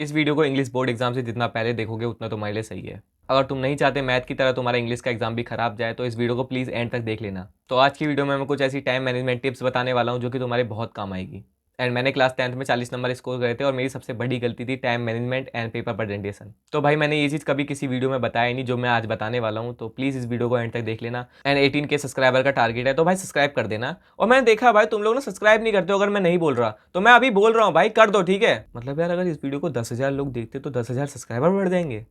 इस वीडियो को English board exam से जितना पहले देखोगे उतना तुम्हारे लिए सही है। अगर तुम नहीं चाहते मैथ की तरह तुम्हारा इंग्लिश का एग्जाम भी खराब जाए तो इस वीडियो को प्लीज़ एंड तक देख लेना। तो आज की वीडियो में मैं कुछ ऐसी टाइम मैनेजमेंट टिप्स बताने वाला हूँ जो कि तुम्हारे बहुत काम आएगी। एंड मैंने क्लास 10th में 40 नंबर स्कोर करे थे और मेरी सबसे बड़ी गलती थी time management and paper presentation. तो भाई मैंने ये चीज़ कभी किसी वीडियो में बताया नहीं जो मैं आज बताने वाला हूँ, तो प्लीज़ इस वीडियो को एंड तक देख लेना। एंड 18 के सब्सक्राइबर का टारगेट है तो भाई सब्सक्राइब कर देना। और मैंने देखा भाई तुम लोग ना सब्सक्राइब नहीं करते हो, अगर मैं नहीं बोल रहा तो मैं अभी बोल रहा हूँ भाई कर दो, ठीक है। मतलब यार अगर इस वीडियो को 10,000 लोग देखते तो 10,000 सब्सक्राइबर बढ़ जाएंगे।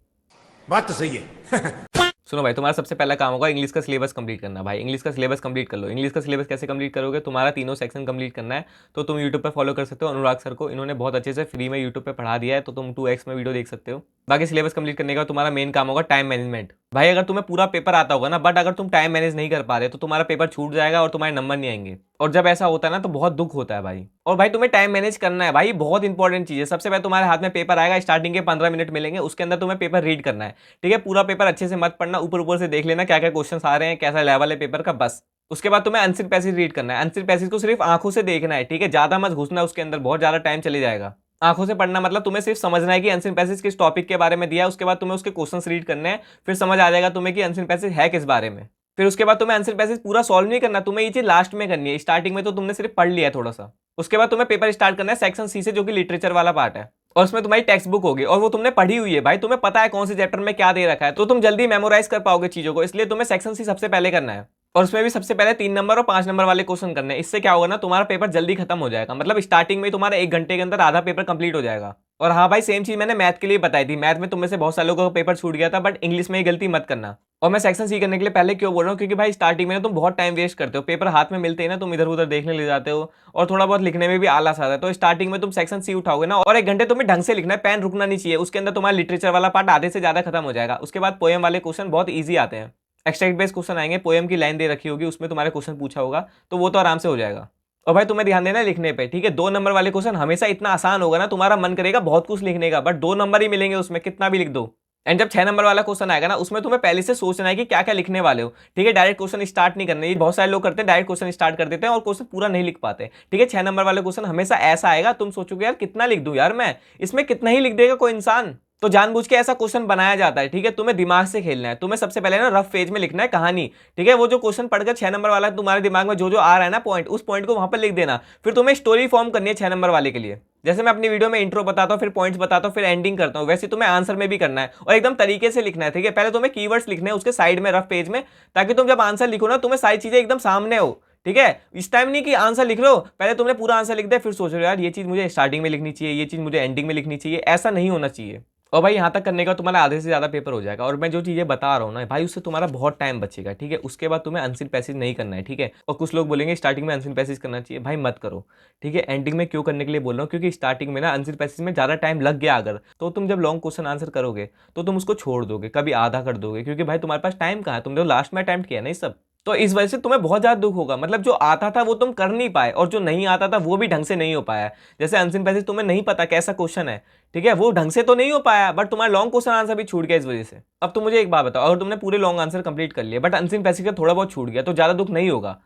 बात तो सही है। सुनो भाई, तुम्हारा सबसे पहला काम होगा इंग्लिश का सिलेबस कंप्लीट करना। भाई इंग्लिश का सिलेबस कंप्लीट कर लो। इंग्लिश का सिलेबस कैसे कंप्लीट करोगे, तुम्हारा तीनों सेक्शन कंप्लीट करना है तो तुम यूट्यूब पर फॉलो कर सकते हो अनुराग सर को। इन्होंने बहुत अच्छे से फ्री में यूट्यूब पे पढ़ा दिया है, तो तुम 2x में वीडियो देख सकते हो। बाकी सिलेबस कंप्लीट करने का तुम्हारा मेन काम होगा टाइम मैनेजमेंट। भाई अगर तुम्हें पूरा पेपर आता होगा ना, बट अगर तुम टाइम मैनेज नहीं कर पा रहे तो तुम्हारा पेपर छूट जाएगा और तुम्हारे नंबर नहीं आएंगे। और जब ऐसा होता है ना तो बहुत दुख होता है भाई। और भाई तुम्हें टाइम मैनेज करना है भाई, बहुत इंपॉर्टेंट चीज है। सबसे पहले तुम्हारे हाथ में पेपर आएगा, स्टार्टिंग के 15 मिनट मिलेंगे, उसके अंदर तुम्हें पेपर रीड करना है, ठीक है। पूरा पेपर अच्छे से मत पढ़ना, ऊपर ऊपर से देख लेना क्या क्या क्वेश्चन आ रहे हैं, कैसा लेवल है पेपर का, बस। उसके बाद तुम्हें आंसर पैसेज रीड करना है। आंसर पैसेज को सिर्फ आंखों से देखना है, ठीक है, ज्यादा मत घुसना उसके अंदर, बहुत ज्यादा टाइम चले जाएगा। आंखों से पढ़ना मतलब तुम्हें सिर्फ समझना है कि आंसर पैसेज किस टॉपिक के बारे में दिया है, उसके बाद तुम्हें उसके क्वेश्चंस रीड करने हैं, फिर समझ आ जाएगा तुम्हें कि आंसर पैसेज है किस बारे में। फिर उसके बाद तुम्हें आंसर पैसेज पूरा सॉल्व नहीं करना, तुम्हें ये चीज लास्ट में करनी है। स्टार्टिंग में तो तुमने सिर्फ पढ़ लिया है थोड़ा सा। उसके बाद तुम्हें पेपर स्टार्ट करना है सेक्शन सी से, जो कि लिटरेचर वाला पार्ट है। और उसमें तुम्हारी टेक्स्ट बुक होगी और वो तुमने पढ़ी हुई है भाई, तुम्हें पता है कौन से चैप्टर में क्या दे रखा है, तो तुम जल्दी मेमोराइज कर पाओगे चीजों को, इसलिए तुम्हें सेक्शन सी सबसे पहले करना है। और उसमें भी सबसे पहले 3 नंबर और 5 नंबर वाले क्वेश्चन करने हैं। इससे क्या होगा ना, तुम्हारा पेपर जल्दी खत्म हो जाएगा। मतलब स्टार्टिंग में तुम्हारा 1 घंटे के अंदर आधा पेपर कंप्लीट हो जाएगा। और हाँ भाई, सेम चीज मैंने मैथ के लिए बताई थी। मैथ में तुम में से बहुत सारे लोगों का पेपर छूट गया था, बट इंग्लिश में ये गलती मत करना। और मैं सेक्शन सी करने के लिए पहले क्यों बोल रहा हूँ, क्योंकि भाई स्टार्टिंग में ना तुम बहुत टाइम वेस्ट करते हो। पेपर हाथ में मिलते ही ना तुम इधर उधर देखने लग जाते हो और थोड़ा बहुत लिखने में भी आलस आता है। तो स्टार्टिंग में तुम सेक्शन सी उठाओगे ना, और 1 घंटे तुम्हें ढंग से लिखना है, पेन रुकना नहीं चाहिए। उसके अंदर तुम्हारा लिटरेचर वाला पार्ट आधे से ज्यादा खत्म हो जाएगा। उसके बाद पोएम वाले क्वेश्चन बहुत ईजी आते हैं, एक्सट्रैक्ट बेस्ड क्वेश्चन आएंगे। पोएम की लाइन दे रखी होगी, उसमें तुम्हारे क्वेश्चन पूछा होगा, तो वो तो आराम से हो जाएगा। और भाई तुम्हें ध्यान देना है लिखने पे, ठीक है। 2 नंबर वाले क्वेश्चन हमेशा इतना आसान होगा ना, तुम्हारा मन करेगा बहुत कुछ लिखने का, बट 2 नंबर ही मिलेंगे उसमें, कितना भी लिख दो। एंड जब 6 नंबर वाला क्वेश्चन आएगा ना, उसमें तुम्हें पहले से सोचना है कि क्या क्या लिखने वाले हो, ठीक है। डायरेक्ट क्वेश्चन स्टार्ट नहीं करना। ये बहुत सारे लोग करते हैं, डायरेक्ट क्वेश्चन स्टार्ट कर देते हैं और क्वेश्चन पूरा नहीं लिख पाते, ठीक है। 6 नंबर वाले क्वेश्चन हमेशा ऐसा आएगा, तुम सोचोगे यार कितना लिख दूं यार मैं, इसमें कितना ही लिख देगा कोई इंसान। तो जानबूझ के ऐसा क्वेश्चन बनाया जाता है, ठीक है। तुम्हें दिमाग से खेलना है। तुम्हें सबसे पहले ना रफ पेज में लिखना है कहानी, ठीक है। वो जो क्वेश्चन पढ़कर 6 नंबर वाला तुम्हारे दिमाग में जो जो आ रहा है ना पॉइंट, उस पॉइंट को वहां पर लिख देना। फिर तुम्हें स्टोरी फॉर्म करनी है 6 नंबर वाले के लिए। जैसे मैं अपनी वीडियो में इंट्रो बताता हूँ, फिर पॉइंट्स बताता हूँ, फिर एंडिंग करता हूँ, वैसे तुम्हें आंसर में भी करना है और एकदम तरीके से लिखना है, ठीक है। पहले तुम्हें कीवर्ड्स लिखने हैं उसके साइड में रफ पेज में, ताकि तुम जब आंसर लिखो ना तुम्हें सारी चीजें एकदम सामने हो, ठीक है। इस टाइम नहीं कि आंसर लिख लो, पहले तुमने पूरा आंसर लिख दिया, फिर सोच रहे हो यार ये चीज मुझे स्टार्टिंग में लिखनी चाहिए, ये चीज मुझे एंडिंग में लिखनी चाहिए। ऐसा नहीं होना चाहिए। और भाई यहाँ तक करने का तुम्हारा आधे से ज्यादा पेपर हो जाएगा। और मैं जो चीजें बता रहा हूँ ना भाई, उससे तुम्हारा बहुत टाइम बचेगा, ठीक है। उसके बाद तुम्हें आंसर पैसेज नहीं करना है, ठीक है। और कुछ लोग बोलेंगे स्टार्टिंग में आंसर पैसेज करना चाहिए, भाई मत करो, ठीक है। एंडिंग में क्यों करने के लिए बोल रहा हूँ, क्योंकि स्टार्टिंग में ना आंसर पैसेज में ज्यादा टाइम लग गया अगर, तो तुम जब लॉन्ग क्वेश्चन आंसर करोगे तो तुम उसको छोड़ दोगे, कभी आधा कर दोगे, क्योंकि भाई तुम्हारे पास टाइम कहाँ है, तुमने तो लास्ट में अटेम्प्ट किया ना ये सब। तो इस वजह से तुम्हें बहुत ज्यादा दुख होगा। मतलब जो आता था वो तुम कर नहीं पाए, और जो नहीं आता था वो भी ढंग से नहीं हो पाया। जैसे आंसर पैसेज तुम्हें नहीं पता कैसा क्वेश्चन है, ठीक है, वो ढंग से तो नहीं हो पाया, बट तुम्हारा लॉन्ग क्वेश्चन आंसर भी छूट गया इस वजह से। अब तुम मुझे एक बात बताओ, अगर तुमने पूरे लॉन्ग आंसर कंप्लीट कर लिया बट आंसर पैसेज का थोड़ा बहुत छूट गया, तो ज्यादा दुख नहीं होगा,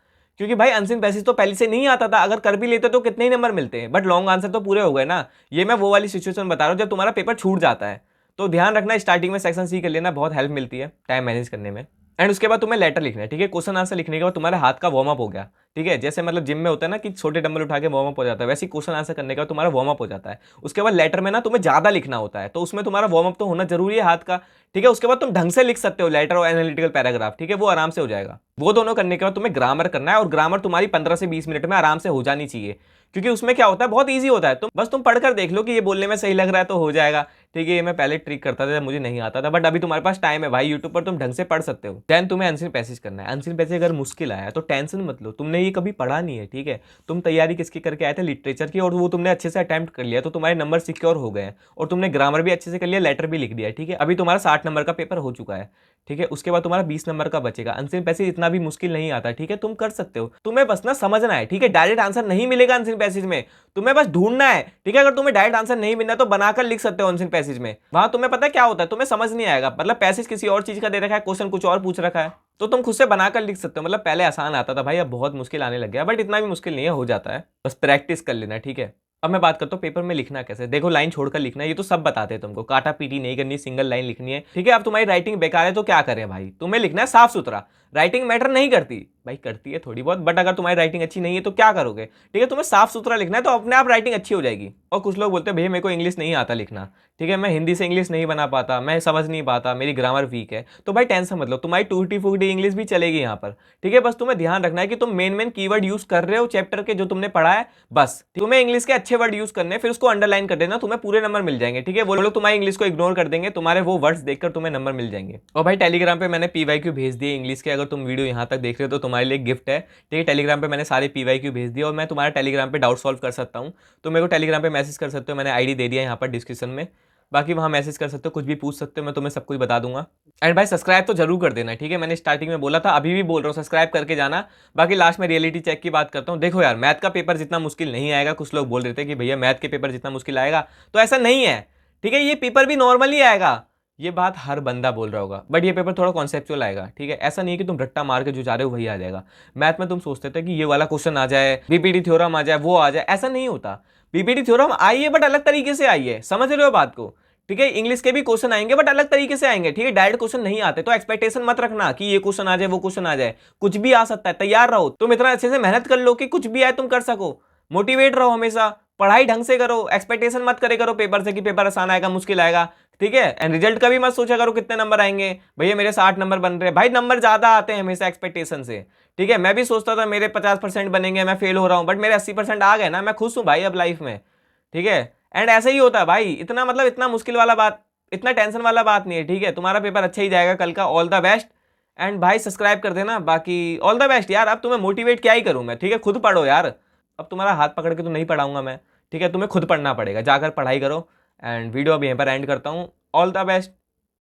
क्योंकि भाई आंसर पैसेज तो पहले से नहीं आता था। अगर कर भी लेते तो कितने ही नंबर मिलते हैं, बट लॉन्ग आंसर तो पूरे हो गए ना। ये मैं वो वाली सिचुएशन बता रहा हूँ जब तुम्हारा पेपर छूट जाता है। तो ध्यान रखना, स्टार्टिंग में सेक्शन सी कर लेना, बहुत हेल्प मिलती है टाइम मैनेज करने में। एंड उसके बाद तुम्हें लेटर लिखना है, ठीक है। क्वेश्चन आंसर लिखने के बाद तुम्हारे हाथ का वार्म अप हो गया, ठीक है। जैसे मतलब जिम में होता है ना कि छोटे डंबल उठा के वार्म अप हो जाता है, वैसे क्वेश्चन आंसर करने के बाद तुम्हारा वार्म अप हो जाता है। उसके बाद लेटर में ना तुम्हें ज्यादा लिखना होता है, तो उसमें तुम्हारा वार्म अप तो होना जरूरी है हाथ का, ठीक है। उसके बाद तुम ढंग से लिख सकते हो लेटर और एनालिटिकल पैराग्राफ, ठीक है, वो आराम से हो जाएगा। वो दोनों करने के बाद तुम्हें ग्रामर करना है, और ग्रामर तुम्हारी 15 से 20 मिनट में आराम से हो जानी चाहिए, क्योंकि उसमें क्या होता है बहुत ईजी होता है। तुम पढ़कर देख लो कि ये बोलने में सही लग रहा है तो हो जाएगा, ठीक है। ये मैं पहले ट्रिक करता था जब मुझे नहीं आता था, बट अभी तुम्हारे पास टाइम है भाई, यूट्यूब पर तुम ढंग से पढ़ सकते हो। देन तुम्हें आंसर पैसेज करना है। आंसर पैसेज अगर मुश्किल आया तो टेंशन मत लो, तुमने ये कभी पढ़ा नहीं है, ठीक है। तुम तैयारी किसकी करके आए थे, लिटरेचर की, और वो तुमने अच्छे से अटेम्प्ट कर लिया, तो तुम्हारे नंबर सिक्योर हो गए, और तुमने ग्रामर भी अच्छे से कर लिया, लेटर भी लिख दिया, ठीक है। अभी तुम्हारा 60 नंबर का पेपर हो चुका है, ठीक है। उसके बाद तुम्हारा 20 नंबर का बचेगा। आंसर पैसेज इतना भी मुश्किल नहीं आता, ठीक है, तुम कर सकते हो। तुम्हें बस ना समझना है, ठीक है। डायरेक्ट आंसर नहीं मिलेगा आंसर पैसेज में, तुम्हें बस ढूंढना है, ठीक है। अगर तुम्हें डायरेक्ट आंसर नहीं मिलना तो बनाकर लिख सकते हो आंसर पैसेज में। वहां तुम्हें पता है क्या होता है, तुम्हें समझ नहीं आएगा। मतलब पैसेज किसी और चीज का दे रखा है, क्वेश्चन कुछ और पूछ रखा है, तो तुम खुद से बनाकर लिख सकते हो। मतलब पहले आसान आता था भाई, अब बहुत मुश्किल आने लग गया, बट इतना भी मुश्किल नहीं है, हो जाता है, बस प्रैक्टिस कर लेना, ठीक है। अब मैं बात करता हूँ पेपर में लिखना कैसे। देखो लाइन छोड़कर लिखना है, ये तो सब बताते हैं तुमको, काटा पीटी नहीं करनी, सिंगल लाइन लिखनी है, ठीक है। अब तुम्हारी राइटिंग बेकार है तो क्या करें भाई, तुम्हें लिखना है साफ सुथरा। राइटिंग मैटर नहीं करती भाई, करती है थोड़ी बहुत, बट अगर तुम्हारी राइटिंग अच्छी नहीं है तो क्या करोगे, ठीक है। तुम्हें साफ सुथरा लिखना है तो अपने आप राइटिंग अच्छी हो जाएगी। और कुछ लोग बोलते हैं भैया मेरे को इंग्लिश नहीं आता लिखना, ठीक है, मैं हिंदी से इंग्लिश नहीं बना पाता, मैं समझ नहीं पाता, मेरी ग्रामर वीक है। तो भाई टेंशन मतलब तुम्हारी टूटी फूटी इंग्लिश भी चलेगी यहाँ पर, ठीक है। बस तुम्हें ध्यान रखना है कि तुम मेन कीवर्ड यूज कर रहे हो चैप्टर के जो तुमने पढ़ा है, बस तुम्हें इंग्लिश के अच्छे वर्ड यूज करने, फिर उसको अंडरलाइन कर देना, तुम्हें पूरे नंबर मिल जाएंगे, ठीक है। वो लोग तुम्हारी इंग्लिश को इग्नोर कर देंगे, तुम्हारे वो वर्ड्स देखकर तुम्हें नंबर मिल जाएंगे। और भाई टेलीग्राम पे मैंने पीवाईक्यू भेज दिए इंग्लिश के, अगर तुम वीडियो यहाँ तक देख रहे हो तो तुम्हारे लिए गिफ्ट है, ठीक है। टेलीग्राम पे मैंने सारे पीवाईक्यू भेज दिए और मैं तुम्हारा टेलीग्राम पे डाउट सॉल्व कर सकता हूँ, तो मेरे को टेलीग्राम पे मैसेज कर सकते हो, मैंने आईडी दे दिया यहाँ पर डिस्क्रिप्शन में, बाकी वहाँ मैसेज कर सकते हो, कुछ भी पूछ सकते हो, मैं तुम्हें सब कुछ बता दूंगा। एंड भाई सब्सक्राइब तो जरूर कर देना, ठीक है। मैंने स्टार्टिंग में बोला था, अभी भी बोल रहा हूँ, सब्सक्राइब करके जाना। बाकी लास्ट में रियलिटी चेक की बात करता हूँ। देखो यार मैथ का पेपर जितना मुश्किल नहीं आएगा, कुछ लोग बोल रहे थे कि भैया मैथ के पेपर जितना मुश्किल आएगा, तो ऐसा नहीं है, ठीक है। ये पेपर भी नॉर्मली आएगा, ये बात हर बंदा बोल रहा होगा, बट ये पेपर थोड़ा कॉन्सेप्चुअल आएगा, ठीक है। ऐसा नहीं है कि तुम रट्टा मार के जो जा रहे हो वही आ जाएगा। मैथ में तुम सोचते थे कि ये वाला क्वेश्चन आ जाए, बीपीटी थ्योरम आ जाए, वो आ जाए, ऐसा नहीं होता। बीपीटी थ्योरम आई है बट अलग तरीके से आई है, समझ रहे हो बात को, ठीक है। इंग्लिश के भी क्वेश्चन आएंगे बट अलग तरीके से आएंगे, ठीक है। डायरेक्ट क्वेश्चन नहीं आते, तो एक्सपेक्टेशन मत रखना कि ये क्वेश्चन आ जाए वो क्वेश्चन आ जाए, कुछ भी आ सकता है। तैयार रहो, तुम इतना अच्छे से मेहनत कर लो कि कुछ भी आए तुम कर सको। मोटिवेट रहो हमेशा, पढ़ाई ढंग से करो, एक्सपेक्टेशन मत करे करो पेपर से कि पेपर आसान आएगा मुश्किल आएगा, ठीक है। एंड रिजल्ट का भी मत सोचा करो कितने नंबर आएंगे, भैया मेरे 60 नंबर बन रहे हैं, भाई नंबर ज्यादा आते हैं हमेशा एक्सपेक्टेशन से, ठीक है। मैं भी सोचता था मेरे 50% बनेंगे, मैं फेल हो रहा हूं, बट मेरे 80% आ गए ना, मैं खुश हूं भाई अब लाइफ में, ठीक है। एंड ऐसा ही होता है भाई, इतना मतलब इतना मुश्किल वाला बात, इतना टेंशन वाला बात नहीं है, ठीक है। तुम्हारा पेपर अच्छा ही जाएगा कल का, ऑल द बेस्ट। एंड भाई सब्सक्राइब कर देना, बाकी ऑल द बेस्ट यार। अब तुम्हें मोटिवेट क्या ही करूं मैं, ठीक है, खुद पढ़ो यार। अब तुम्हारा हाथ पकड़ के तो नहीं पढ़ाऊंगा मैं, ठीक है, तुम्हें खुद पढ़ना पड़ेगा, जाकर पढ़ाई करो। एंड वीडियो अब यहीं पर एंड करता हूँ, ऑल द बेस्ट।